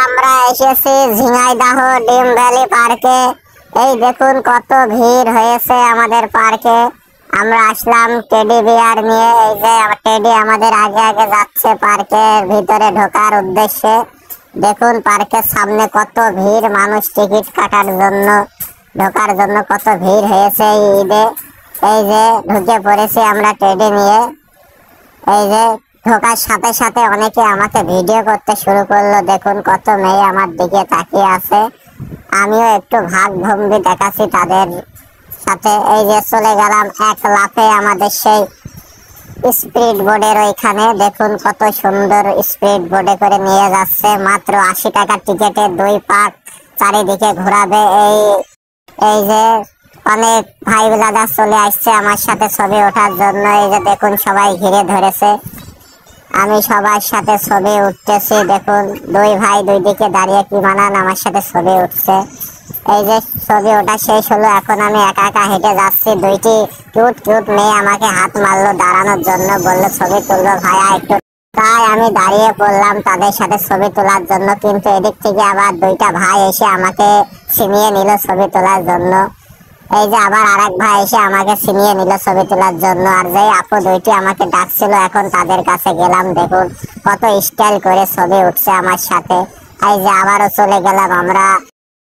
আমরা এসেছি ঝিনাইদহ ডিম ভ্যালি পার্কে। এই দেখুন কত ভিড় হয়েছে আমাদের পার্কে। আমরা আসলাম টেডি বিয়ার নিয়ে। এই যে টেডি আমাদের আগে আগে যাচ্ছে পার্কের ভিতরে ঢোকার উদ্দেশ্যে। দেখুন পার্কের সামনে কত ভিড়, মানুষ টিকিট কাটার জন্য, ঢোকার জন্য কত ভিড় হয়েছে এই ঈদে। এই যে ঢুকে পড়েছি আমরা টেডি নিয়ে। এই যে ঢোকার সাথে সাথে অনেকে আমাকে ভিডিও করতে শুরু করলো। দেখুন কত মেয়ে আমার দিকে তাকিয়ে আছে। আমিও একটু ভাগ ভঙ্গি দেখাচ্ছি তাদের সাথে। এই যে চলে গেলাম এক লাফে আমাদের সেই স্পিড বোর্ডের ওইখানে। দেখুন কত সুন্দর স্পিড বোর্ডে করে নিয়ে যাচ্ছে। মাত্র 80 টাকার টিকেটে 2 পাক চারিদিকে ঘোরাবে। এই যে অনেক ভাই ব্রাদার চলে আসছে আমার সাথে ছবি ওঠার জন্য। এই যে দেখুন সবাই ঘিরে ধরেছে, আমি সবার সাথে ছবি উঠতেছি। দেখুন 2 ভাই 2 দিকে দাঁড়িয়ে কি মানান আমার সাথে ছবি উঠছে। এই যে ছবি ওঠা শেষ হলো, এখন আমি একা একা হেঁটে যাচ্ছি। 2টি কিউট কিউট মেয়ে আমাকে হাত মারলো দাঁড়ানোর জন্য, বললো ছবি তুলবো ভাইয়া একটু। তাই আমি দাঁড়িয়ে পড়লাম তাদের সাথে ছবি তোলার জন্য। কিন্তু এদিক থেকে আবার 2টা ভাই এসে আমাকে ছিনিয়ে নিল ছবি তোলার জন্য। এই যে আবার আরেক ভাই এসে আমাকে ছিনিয়ে নিল ছবি তোলার জন্য। আর যে আপু 2টি আমাকে ডাকছিল, এখন তাদের কাছে গেলাম। দেখুন কত স্টাইল করে ছবি উঠছে আমার সাথে। এই যে আবারও চলে গেলাম আমরা